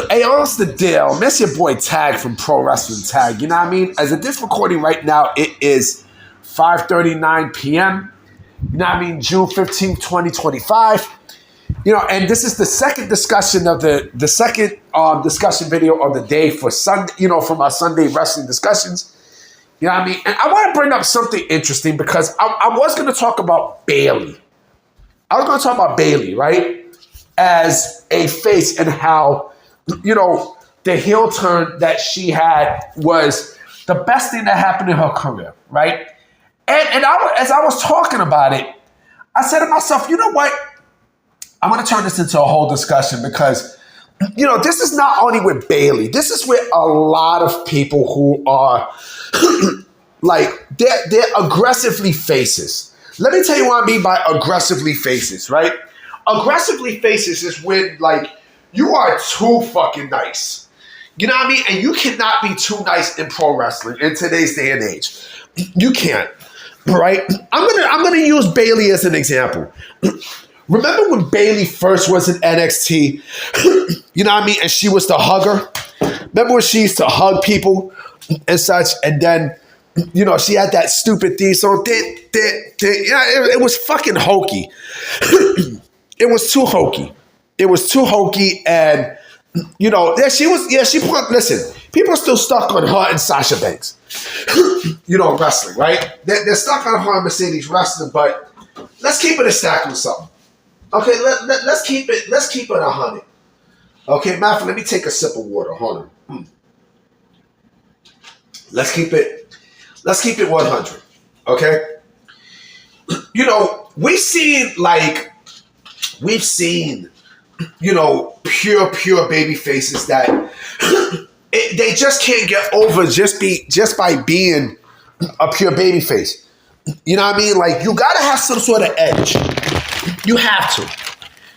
Hey, honest the deal. Miss your boy Tag from Pro Wrestling Tag. You know what I mean? As of this recording right now, it is 5:39 p.m. You know what I mean? June 15th, 2025. You know, and this is the second discussion of the second discussion video of the day for Sunday, you know, from our Sunday wrestling discussions. You know what I mean? And I want to bring up something interesting because I was going to talk about Bayley. I was going to talk about Bayley, right? As a face and how, you know, the heel turn that she had was the best thing that happened in her career, right? And as I was talking about it, I said to myself, you know what? I'm going to turn this into a whole discussion because, you know, this is not only with Bayley. This is with a lot of people who are like, they're aggressively faces. Let me tell you what I mean by aggressively faces, right? Aggressively faces is when, like, you are too fucking nice. You know what I mean? And you cannot be too nice in pro wrestling in today's day and age. You can't, right? I'm gonna use Bayley as an example. Remember when Bayley first was in NXT? You know what I mean? And she was the hugger. Remember when she used to hug people and such? And then, you know, she had that stupid theme song. Yeah, it was fucking hokey. It was too hokey. It was too hokey. And, you know, listen, people are still stuck on her and Sasha Banks. You know, wrestling, right? They're stuck on her and Mercedes wrestling, but let's keep it a stack with something. Okay, let's keep it 100. Okay, Matthew, let me take a sip of water. Hold on. Let's keep it 100. Okay? You know, we've seen, you know, pure baby faces that they just can't get over just by being a pure baby face. You know what I mean? Like, you gotta have some sort of edge. You have to.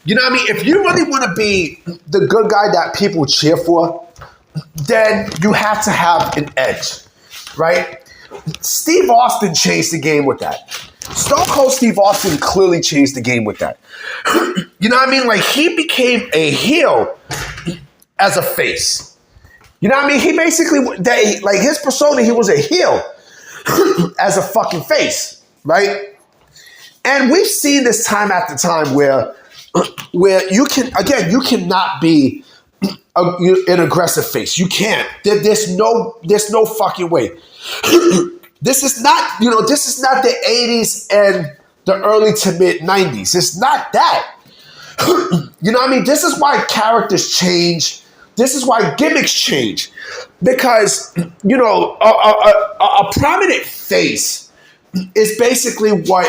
You know what I mean? If you really want to be the good guy that people cheer for, then you have to have an edge, right? Steve Austin changed the game with that. Stone Cold Steve Austin clearly changed the game with that. You know what I mean? Like, he became a heel as a face. You know what I mean? He basically, like, his persona, he was a heel as a fucking face, right? And we've seen this time after time where you cannot be an aggressive face. You can't. There's no fucking way. This is not the 80s and the early to mid 90s. It's not that. You know what I mean? This is why characters change. This is why gimmicks change. Because, you know, a prominent face is basically what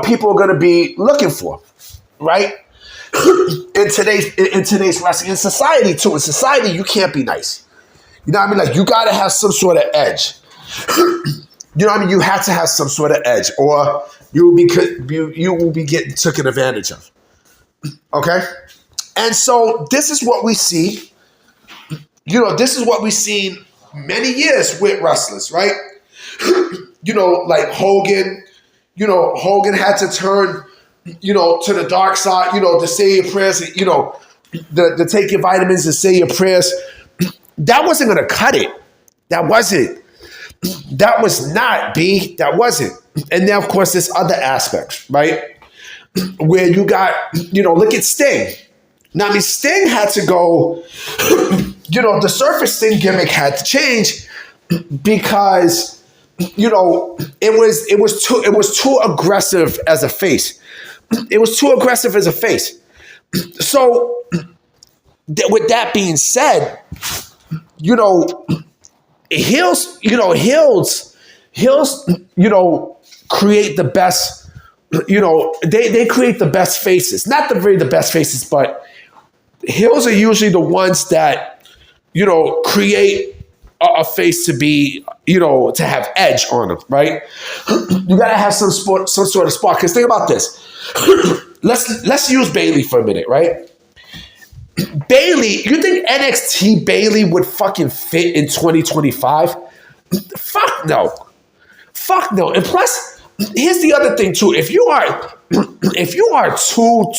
people are going to be looking for, right? in today's wrestling, in society too. In society, you can't be nice. You know what I mean? Like, you got to have some sort of edge. You know what I mean? You have to have some sort of edge, or you will be getting taken advantage of. Okay, and so this is what we see. You know, this is what we've seen many years with wrestlers, right? You know, like Hogan. You know, Hogan had to turn, you know, to the dark side, you know, to say your prayers, you know, to take your vitamins and say your prayers. That wasn't going to cut it. That wasn't. That was not, B. That wasn't. And then, of course, there's other aspects, right? Where you got, you know, look at Sting. Now, I mean, Sting had to go, you know, the surface Sting gimmick had to change because, you know, it was too aggressive as a face. It was too aggressive as a face. So, with that being said, you know, heels, you know, create the best, you know, they create the best faces. Not the best faces, but heels are usually the ones that, you know, create a face to be, you know, to have edge on them, right? You gotta have some sort of spark. Because think about this. Let's use Bayley for a minute, right? Bayley, you think NXT Bayley would fucking fit in 2025? Fuck no. Fuck no. And plus, here's the other thing too. If you are too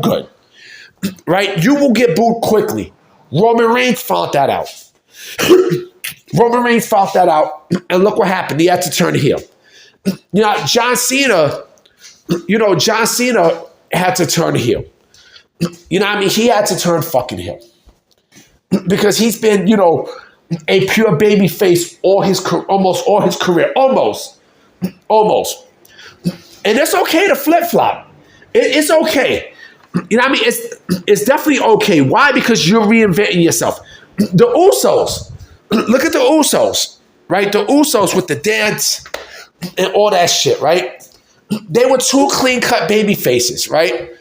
good, right? You will get booed quickly. Roman Reigns found that out. Roman Reigns found that out, and look what happened. He had to turn heel. John Cena had to turn heel. You know what I mean? He had to turn fucking heel. Because he's been, a pure baby face almost all his career. Almost. And it's okay to flip-flop. It's okay. You know what I mean? It's definitely okay. Why? Because you're reinventing yourself. The Usos. Look at the Usos, right? The Usos with the dance and all that shit, right? They were two clean-cut baby faces, right?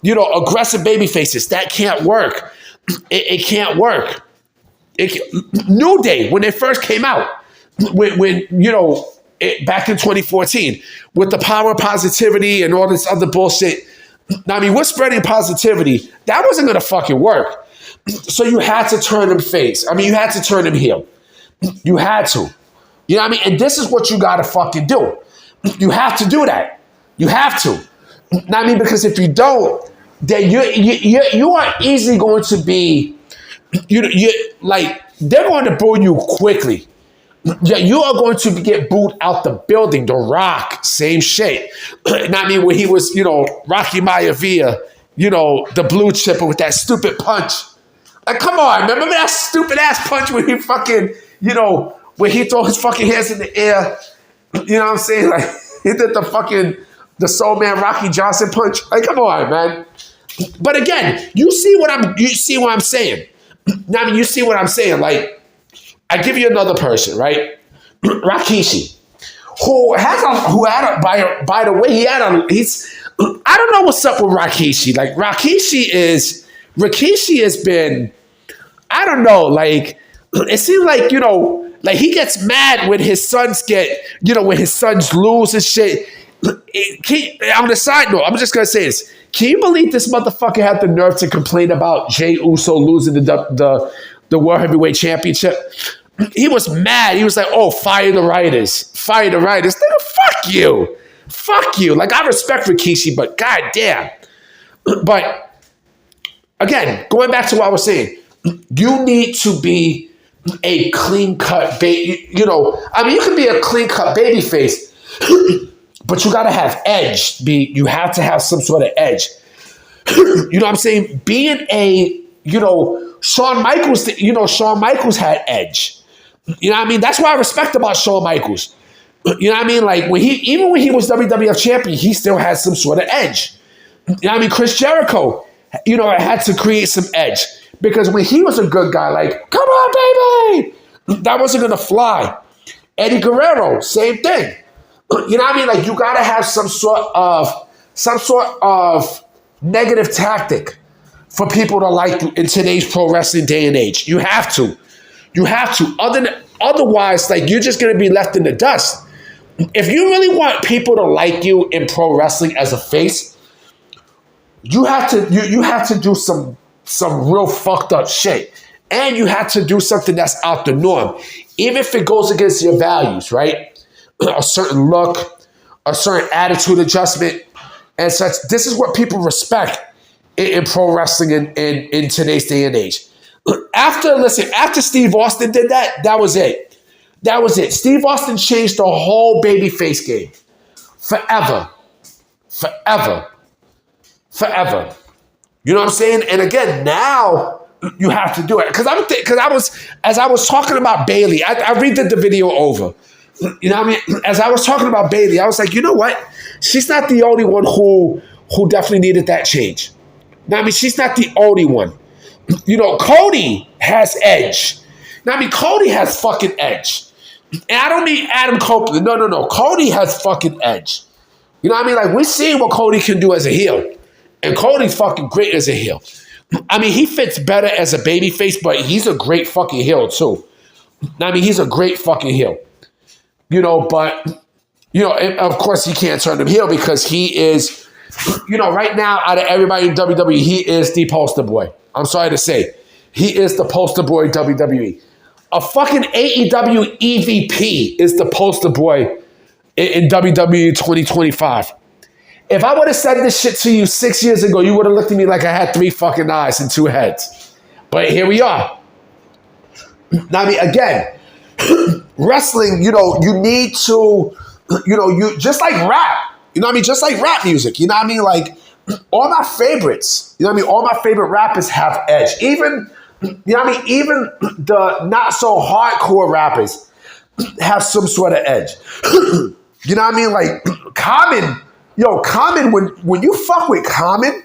Aggressive baby faces. That can't work. It can't work. New Day, when they first came out, back in 2014, with the power of positivity and all this other bullshit. I mean, we're spreading positivity. That wasn't going to fucking work. So you had to turn them face. I mean, you had to turn them heel. You had to. You know what I mean? And this is what you got to fucking do. You have to do that. You have to. I mean, because if you don't, then you are easily going to be, they're going to boo you quickly. You are going to get booed out the building. The Rock, same shit. I mean, when he was, Rocky Maivia, the blue chipper with that stupid punch. Like, come on, remember that stupid ass punch when he fucking, when he throw his fucking hands in the air? You know what I'm saying? Like, he did the Soul Man Rocky Johnson punch. Like, come on, man. But again, you see what I'm saying. I mean, you see what I'm saying. Like, I give you another person, right? Rikishi, by the way, I don't know what's up with Rikishi. Like, Rikishi has been, I don't know, like, it seems like, like he gets mad when his sons when his sons lose and shit. On the side note, I'm just going to say this. Can you believe this motherfucker had the nerve to complain about Jey Uso losing the World Heavyweight Championship? He was mad. He was like, oh, fire the writers. Fire the writers. Nigga, fuck you. Fuck you. Like, I respect Rikishi, but goddamn. But, again, going back to what I was saying, you need to be a clean-cut baby. You can be a clean-cut baby face, but you got to have edge. You have to have some sort of edge. You know what I'm saying? Being a, Shawn Michaels, Shawn Michaels had edge. You know what I mean? That's what I respect about Shawn Michaels. You know what I mean? Like, even when he was WWF champion, he still had some sort of edge. You know what I mean? Chris Jericho, had to create some edge. Because when he was a good guy, like, come on, baby! That wasn't going to fly. Eddie Guerrero, same thing. You know what I mean? Like, you got to have some sort of negative tactic for people to like you in today's pro wrestling day and age. You have to. You have to. Otherwise, like, you're just going to be left in the dust. If you really want people to like you in pro wrestling as a face, you have to do some real fucked up shit. And you have to do something that's out the norm. Even if it goes against your values, right? A certain look, a certain attitude adjustment, and such. This is what people respect in pro wrestling in today's day and age. After Steve Austin did that, that was it. That was it. Steve Austin changed the whole babyface game. Forever. Forever. Forever. You know what I'm saying? And again, now you have to do it. Because as I was talking about Bayley, I redid the video over. You know what I mean? As I was talking about Bayley, I was like, you know what? She's not the only one who definitely needed that change. Now, I mean, she's not the only one. Cody has edge. Now, I mean, Cody has fucking edge. And I don't mean Adam Copeland. No. Cody has fucking edge. You know what I mean? Like, we're seeing what Cody can do as a heel. And Cody's fucking great as a heel. I mean, he fits better as a babyface, but he's a great fucking heel, too. I mean, he's a great fucking heel. But, and of course, he can't turn him heel because he is, right now, out of everybody in WWE, he is the poster boy. I'm sorry to say. He is the poster boy in WWE. A fucking AEW EVP is the poster boy in WWE 2025. If I would have said this shit to you 6 years ago, you would have looked at me like I had 3 fucking eyes and 2 heads. But here we are. Now, I mean, again, wrestling, you know, you need to, you know, you just like rap. You know what I mean? Just like rap music. You know what I mean? Like, all my favorites, you know what I mean? All my favorite rappers have edge. Even, you know what I mean? Even the not so hardcore rappers have some sort of edge. You know what I mean? Like, Common, Common, when you fuck with Common,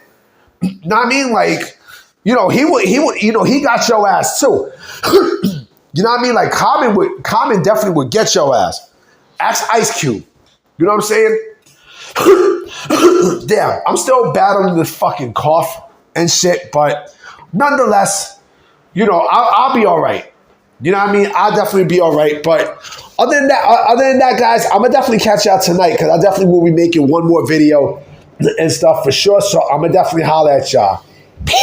you know what I mean? Like, you know, he would, you know, he got your ass too. You know what I mean? Like, Common definitely would get your ass. Ask Ice Cube. You know what I'm saying? Damn, I'm still battling this fucking cough and shit, but nonetheless, you know, I'll be all right. You know what I mean? I'll definitely be all right. But other than that, guys, I'm gonna definitely catch y'all tonight because I definitely will be making one more video and stuff for sure. So I'm gonna definitely holler at y'all. Peace.